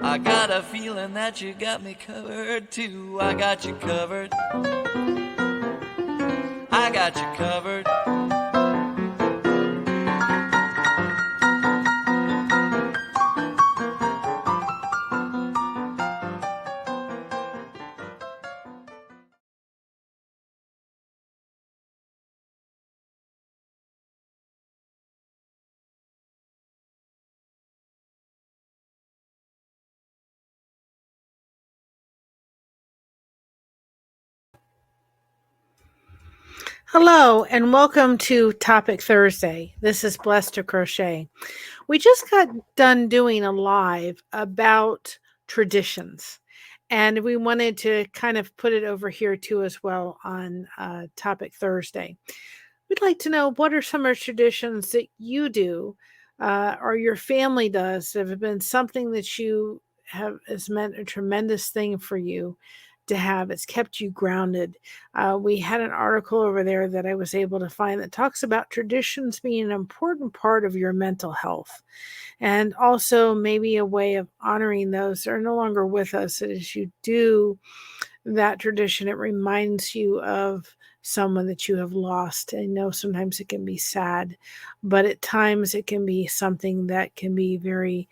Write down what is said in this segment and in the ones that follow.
I got a feeling that you got me covered too. I got you covered. I got you covered. Hello and welcome to Topic Thursday. This is Blessed to Crochet. We just got done doing a live about traditions, and we wanted to kind of put it over here too as well on Topic Thursday. We'd like to know, what are some of the traditions that you do or your family does that have been something that you have has meant a tremendous thing for you to have. It's kept you grounded. We had an article over there that I was able to find that talks about traditions being an important part of your mental health, and also maybe a way of honoring those that are no longer with us. As you do that tradition, it reminds you of someone that you have lost. I know sometimes it can be sad, but at times it can be something that can be very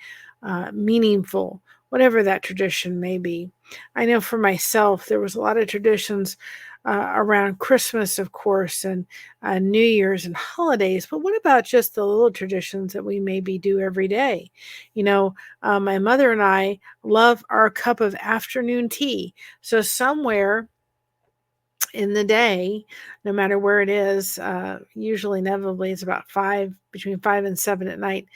meaningful, whatever that tradition may be. I know for myself, there was a lot of traditions around Christmas, of course, and New Year's and holidays. But what about just the little traditions that we maybe do every day? My mother and I love our cup of afternoon tea. So somewhere in the day, no matter where it is, usually inevitably it's about between 5 and 7 at night,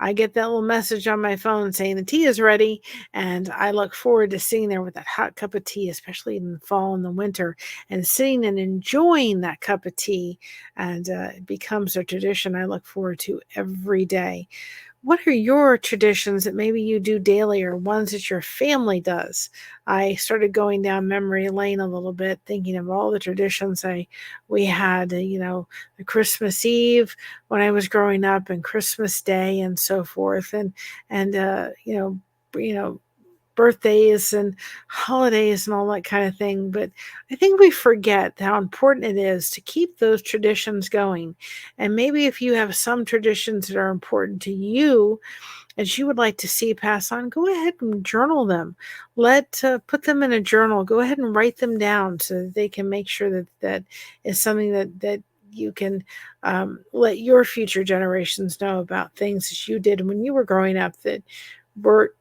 I get that little message on my phone saying the tea is ready, and I look forward to sitting there with that hot cup of tea, especially in the fall and the winter, and sitting and enjoying that cup of tea. And it becomes a tradition I look forward to every day. What are your traditions that maybe you do daily, or ones that your family does? I started going down memory lane a little bit, thinking of all the traditions we had, the Christmas Eve when I was growing up, and Christmas Day, and so forth, and birthdays and holidays and all that kind of thing. But I think we forget how important it is to keep those traditions going. And maybe if you have some traditions that are important to you and you would like to see pass on, go ahead and journal them. Put them in a journal. Go ahead and write them down so that they can make sure that is something that you can let your future generations know about, things that you did when you were growing up that were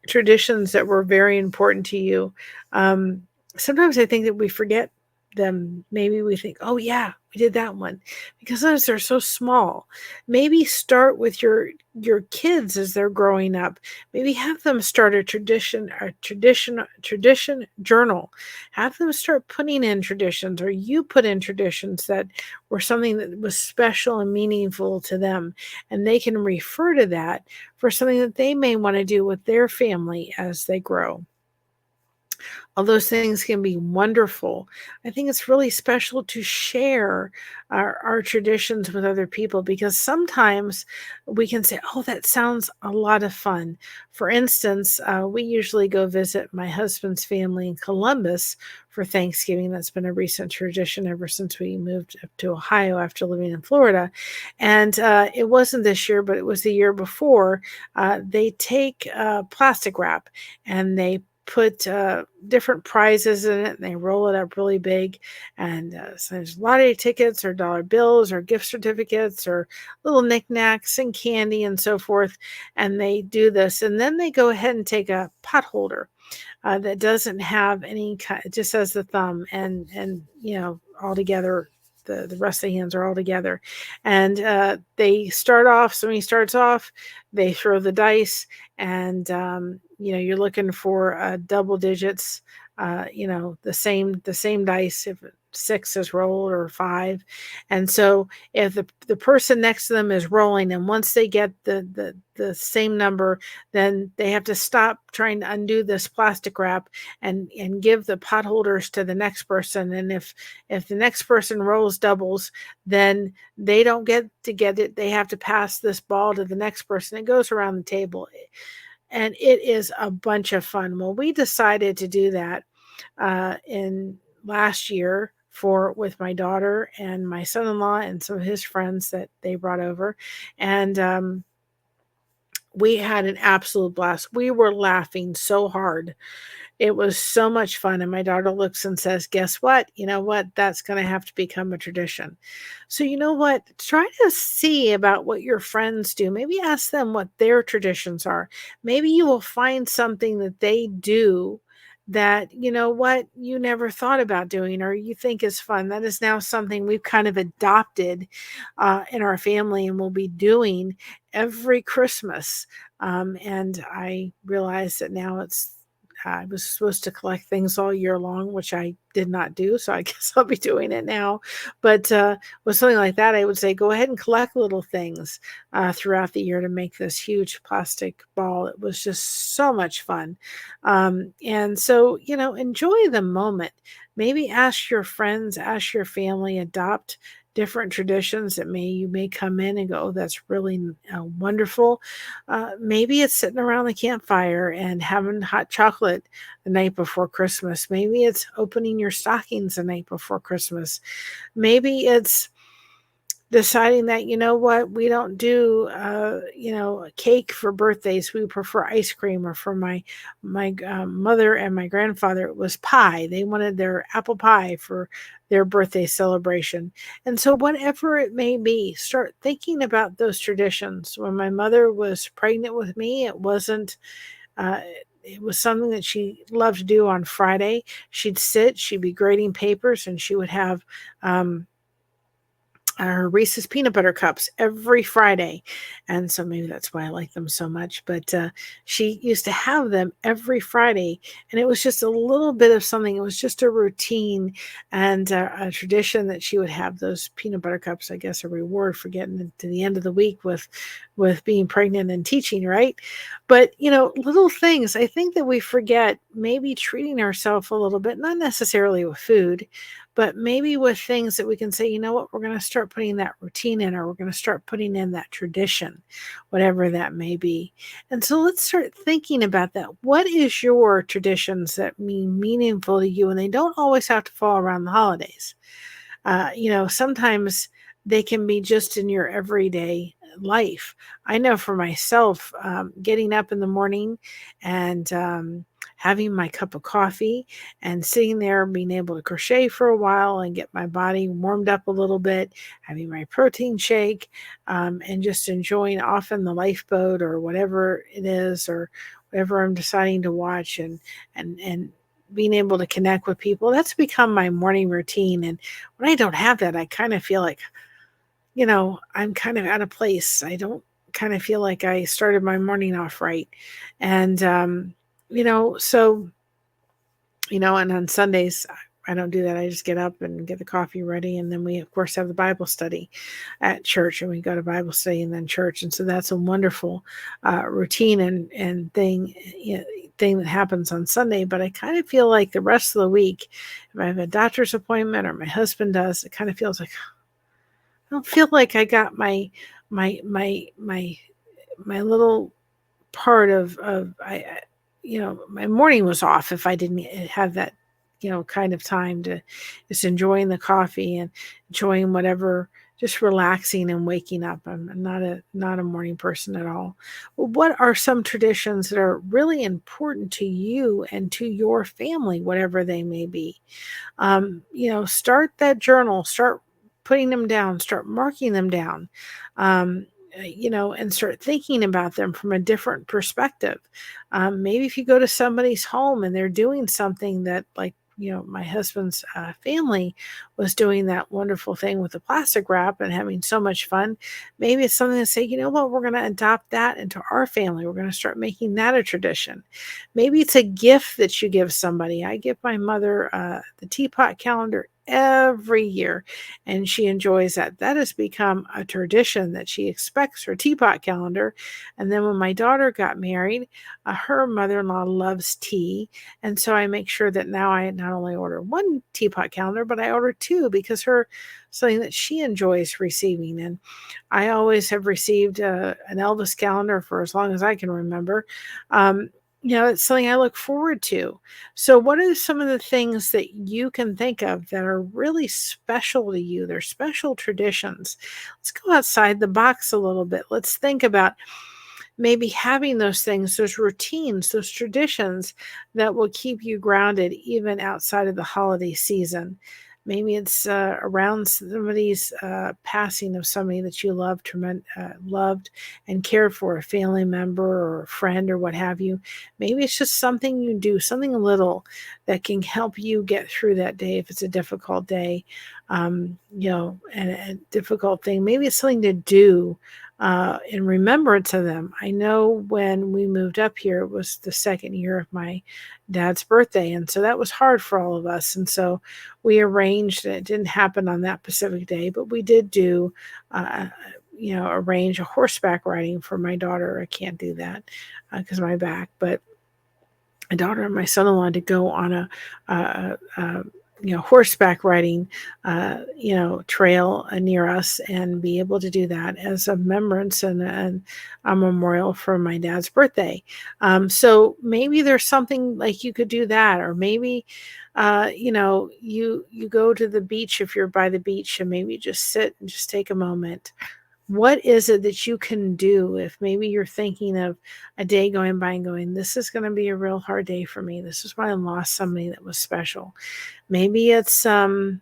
traditions that were very important to you. Um, Sometimes I think that we forget them. Maybe we think, oh yeah, we did that one, because sometimes they're so small. Maybe start with your kids as they're growing up. Maybe have them start a tradition journal. Have them start putting in traditions, or you put in traditions that were something that was special and meaningful to them, and they can refer to that for something that they may want to do with their family as they grow. All those things can be wonderful. I think it's really special to share our traditions with other people, because sometimes we can say, oh, that sounds a lot of fun. For instance, we usually go visit my husband's family in Columbus for Thanksgiving. That's been a recent tradition ever since we moved up to Ohio after living in Florida. And it wasn't this year, but it was the year before. They take plastic wrap and they put different prizes in it, and they roll it up really big. And so there's lottery tickets or dollar bills or gift certificates or little knickknacks and candy and so forth. And they do this. And then they go ahead and take a pot holder that doesn't have any kind, it just has the thumb, and all together. The rest of the hands are all together, and they start off. So when he starts off, they throw the dice, and you're looking for double digits. The same dice, if 6 is rolled or 5. And so if the person next to them is rolling, and once they get the same number, then they have to stop trying to undo this plastic wrap and give the pot holders to the next person. And if the next person rolls doubles, then they don't get to get it. They have to pass this ball to the next person. It goes around the table. and it is a bunch of fun. Well, we decided to do that in last year for with my daughter and my son-in-law and some of his friends that they brought over, and we had an absolute blast. We were laughing so hard. It was so much fun, and my daughter looks and says, "Guess what? You know what? That's gonna have to become a tradition." So, you know what? Try to see about what your friends do. Maybe ask them what their traditions are. Maybe you will find something that they do that, you know what, you never thought about doing or you think is fun. That is now something we've kind of adopted in our family and will be doing every Christmas. And I realize that now I was supposed to collect things all year long, which I did not do. So I guess I'll be doing it now. But with something like that, I would say go ahead and collect little things throughout the year to make this huge plastic ball. It was just so much fun. And so, enjoy the moment. Maybe ask your friends, ask your family, adopt different traditions that you may come in and go, oh, that's really wonderful. Maybe it's sitting around the campfire and having hot chocolate the night before Christmas. Maybe it's opening your stockings the night before Christmas. Maybe it's deciding that, you know what, we don't do, a cake for birthdays. We prefer ice cream, or for my mother and my grandfather, it was pie. They wanted their apple pie for their birthday celebration. And so whatever it may be, start thinking about those traditions. When my mother was pregnant with me, uh, it was something that she loved to do on Friday. She'd be grading papers, and she would have, her Reese's peanut butter cups every Friday. And so maybe that's why I like them so much. But she used to have them every Friday. And it was just a little bit of something. It was just a routine and a tradition that she would have those peanut butter cups, I guess, a reward for getting to the end of the week with being pregnant and teaching, right? But, little things. I think that we forget maybe treating ourselves a little bit, not necessarily with food, but maybe with things that we can say, you know what, we're going to start putting that routine in, or we're going to start putting in that tradition, whatever that may be. And so let's start thinking about that. What is your traditions that mean meaningful to you? And they don't always have to fall around the holidays. Sometimes they can be just in your everyday life. I know for myself, getting up in the morning and having my cup of coffee and sitting there, being able to crochet for a while and get my body warmed up a little bit, having my protein shake, and just enjoying often the lifeboat or whatever it is, or whatever I'm deciding to watch, and being able to connect with people. That's become my morning routine. And when I don't have that, I kind of feel like, I'm kind of out of place. I don't kind of feel like I started my morning off right. And, so, and on Sundays, I don't do that. I just get up and get the coffee ready. And then we, of course, have the Bible study at church, and we go to Bible study and then church. And so that's a wonderful routine and thing that happens on Sunday. But I kind of feel like the rest of the week, if I have a doctor's appointment or my husband does, it kind of feels like I don't feel like I got my my little part of my morning was off if I didn't have that, kind of time to just enjoying the coffee and enjoying whatever, just relaxing and waking up. I'm not a morning person at all. What are some traditions that are really important to you and to your family, whatever they may be? Start that journal, start putting them down, start marking them down, and start thinking about them from a different perspective. Maybe if you go to somebody's home and they're doing something that, like, my husband's family was doing that wonderful thing with the plastic wrap and having so much fun. Maybe it's something to say, you know what, we're going to adopt that into our family. We're going to start making that a tradition. Maybe it's a gift that you give somebody. I give my mother the teapot calendar every year, and she enjoys that. That has become a tradition that she expects her teapot calendar. And then when my daughter got married, her mother-in-law loves tea, and so I make sure that now I not only order one teapot calendar, but I order two, because her something that she enjoys receiving. And I always have received an Elvis calendar for as long as I can remember. Um, it's something I look forward to. So, what are some of the things that you can think of that are really special to you? They're special traditions. Let's go outside the box a little bit. Let's think about maybe having those things, those routines, those traditions that will keep you grounded even outside of the holiday season. Maybe it's around somebody's passing of somebody that you loved and cared for, a family member or a friend or what have you. Maybe it's just something you do, something little that can help you get through that day if it's a difficult day, and a difficult thing. Maybe it's something to do in remembrance of them. I know when we moved up here, it was the second year of my dad's birthday, and so that was hard for all of us. And so we arranged, and it didn't happen on that specific day, but we did do, arrange a horseback riding for my daughter. I can't do that because of my back, but my daughter and my son-in-law to go on a horseback riding, trail near us, and be able to do that as a remembrance and a memorial for my dad's birthday. So maybe there's something like you could do that, or maybe, you go to the beach if you're by the beach, and maybe just sit and just take a moment. What is it that you can do if maybe you're thinking of a day going by and going, this is going to be a real hard day for me. This is why I lost somebody that was special. Maybe it's going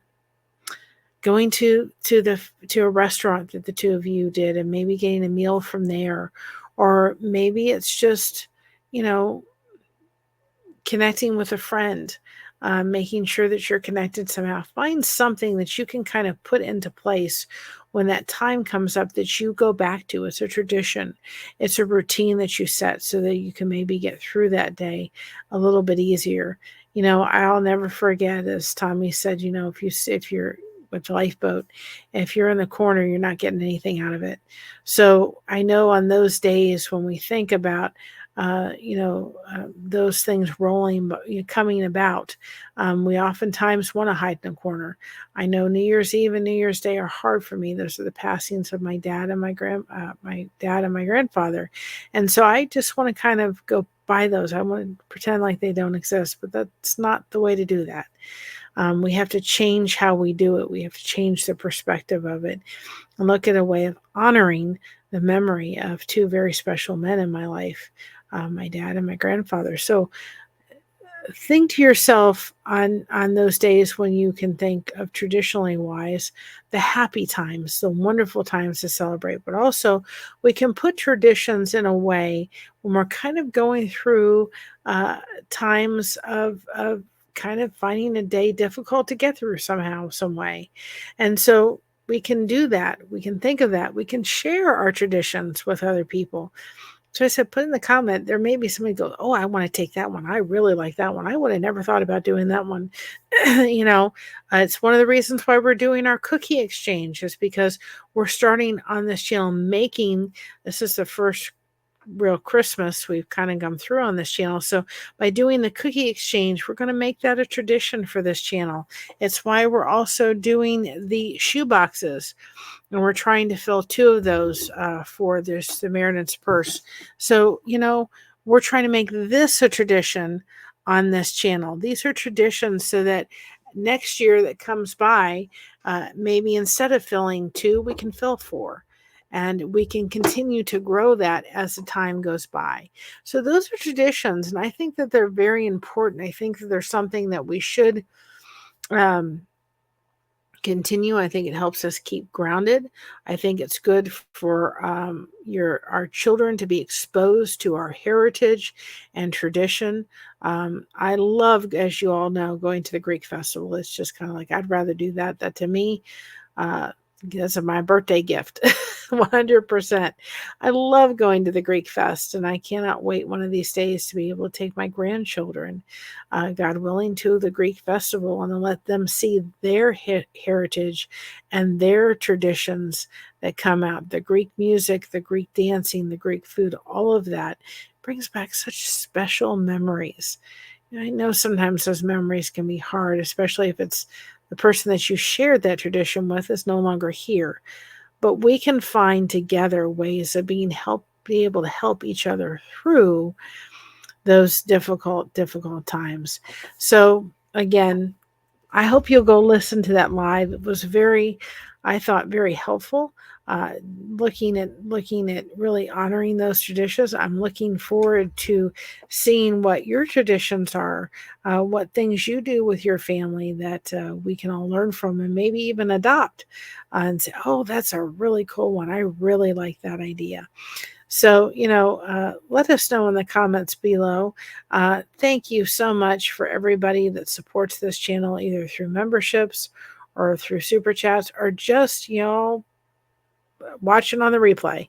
to a restaurant that the two of you did, and maybe getting a meal from there. Or maybe it's just, you know, connecting with a friend, making sure that you're connected somehow. Find something that you can kind of put into place when that time comes up that you go back to. It's a tradition. It's a routine that you set so that you can maybe get through that day a little bit easier. I'll never forget, as Tommy said, if you're with the lifeboat, if you're in the corner, you're not getting anything out of it. So I know on those days when we think about those things coming about. We oftentimes want to hide in a corner. I know New Year's Eve and New Year's Day are hard for me. Those are the passings of my dad and my dad and my grandfather, and so I just want to kind of go by those. I want to pretend like they don't exist, but that's not the way to do that. We have to change how we do it. We have to change the perspective of it and look at a way of honoring the memory of two very special men in my life, my dad and my grandfather. So think to yourself on those days when you can think of, traditionally wise, the happy times, the wonderful times to celebrate. But also we can put traditions in a way when we're kind of going through times of kind of finding a day difficult to get through somehow, some way. And so we can do that. We can think of that. We can share our traditions with other people. So I said, put in the comment, there may be somebody go, oh, I want to take that one. I really like that one. I would have never thought about doing that one. It's one of the reasons why we're doing our cookie exchange, is because we're starting on this channel this is the first real Christmas we've kind of gone through on this channel. So by doing the cookie exchange, we're going to make that a tradition for this channel. It's why we're also doing the shoe boxes, and we're trying to fill 2 of those for the Samaritan's Purse. So, we're trying to make this a tradition on this channel. These are traditions so that next year that comes by, maybe instead of filling 2, we can fill 4. And we can continue to grow that as the time goes by. So those are traditions, and I think that they're very important. I think that there's something that we should continue. I think it helps us keep grounded. I think it's good for our children to be exposed to our heritage and tradition. I love, as you all know, going to the Greek festival. It's just kind of like, I'd rather do that. That to me, That's my birthday gift. 100%. I love going to the Greek Fest, and I cannot wait one of these days to be able to take my grandchildren, God willing, to the Greek festival and let them see their heritage and their traditions that come out. The Greek music, the Greek dancing, the Greek food, all of that brings back such special memories. I know sometimes those memories can be hard, especially if it's the person that you shared that tradition with is no longer here. But we can find together ways of be able to help each other through those difficult times. So again, I hope you'll go listen to that live. It was I thought, very helpful. Uh, looking at really honoring those traditions. I'm looking forward to seeing what your traditions are, what things you do with your family that we can all learn from and maybe even adopt, and say, "Oh, that's a really cool one. I really like that idea." So, let us know in the comments below. Thank you so much for everybody that supports this channel, either through memberships or through super chats, or just, watching on the replay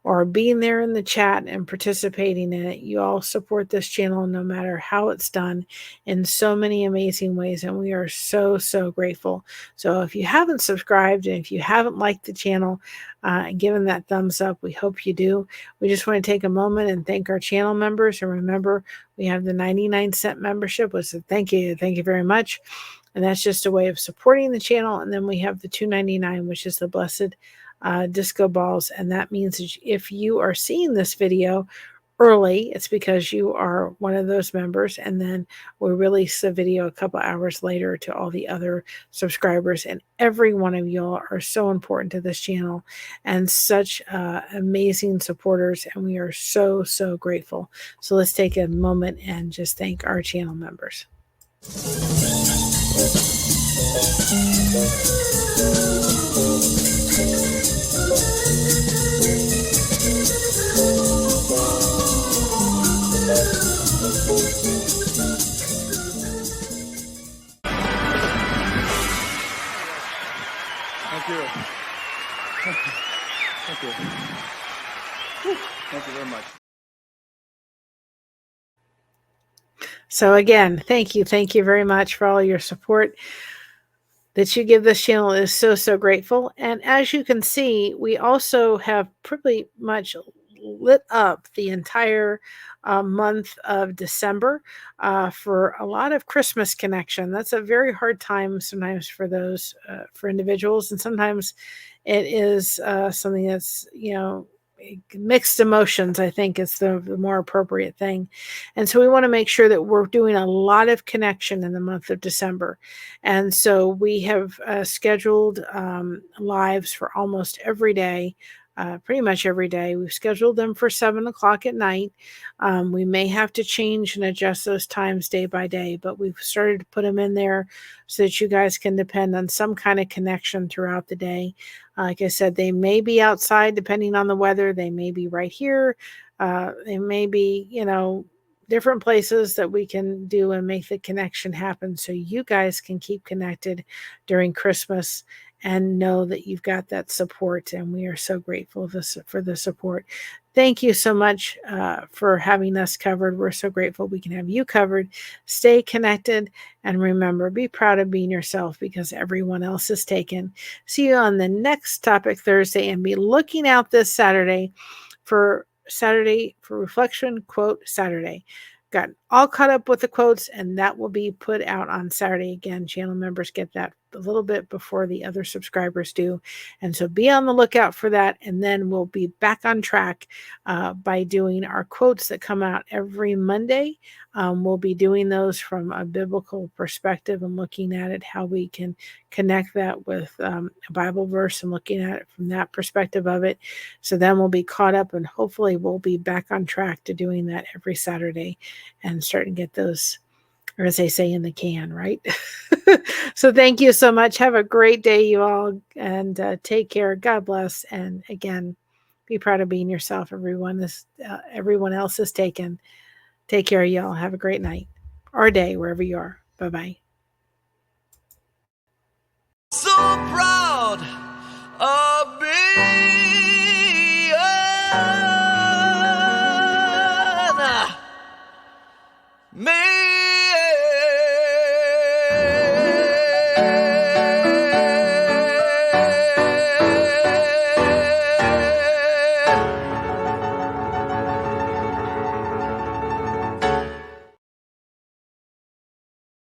or being there in the chat and participating in it. You all support this channel no matter how it's done in so many amazing ways, and we are so grateful. So if you haven't subscribed and if you haven't liked the channel and given that thumbs up, we hope you do. We just want to take a moment and thank our channel members, and remember, we have the 99-cent membership, which is thank you very much, and that's just a way of supporting the channel. And then we have the $2.99, which is the blessed disco balls, and that means if you are seeing this video early, it's because you are one of those members, and then we release the video a couple hours later to all the other subscribers. And every one of y'all are so important to this channel and such amazing supporters, and we are so grateful. So let's take a moment and just thank our channel members. Thank you. Thank you. Thank you very much. So again, thank you very much for all your support that you give this channel. Is so grateful. And as you can see, we also have pretty much lit up the entire month of December for a lot of Christmas connection. That's a very hard time sometimes for those for individuals, and sometimes it is something that's mixed emotions, I think is the more appropriate thing. And so we want to make sure that we're doing a lot of connection in the month of December. And so we have scheduled lives for almost every day. Pretty much every day. We've scheduled them for 7 o'clock at night. We may have to change and adjust those times day by day, but we've started to put them in there so that you guys can depend on some kind of connection throughout the day. Like I said, they may be outside depending on the weather. They may be right here. They may be, different places that we can do and make the connection happen so you guys can keep connected during Christmas and know that you've got that support. And we are so grateful for the support. Thank you so much for having us covered. We're so grateful we can have you covered. Stay connected, and remember, be proud of being yourself because everyone else is taken. See you on the next Topic Thursday, and be looking out this Saturday for Reflection Quote Saturday. Got all caught up with the quotes, and that will be put out on Saturday. Again, channel members get that a little bit before the other subscribers do. And so be on the lookout for that. And then we'll be back on track by doing our quotes that come out every Monday. We'll be doing those from a biblical perspective and looking at it, how we can connect that with a Bible verse and looking at it from that perspective of it. So then we'll be caught up, and hopefully we'll be back on track to doing that every Saturday and starting to get those, or as they say, in the can, right? So thank you so much. Have a great day, you all, and take care. God bless. And again, be proud of being yourself. Everyone else is taken. Take care, y'all. Have a great night or day wherever you are. Bye-bye. So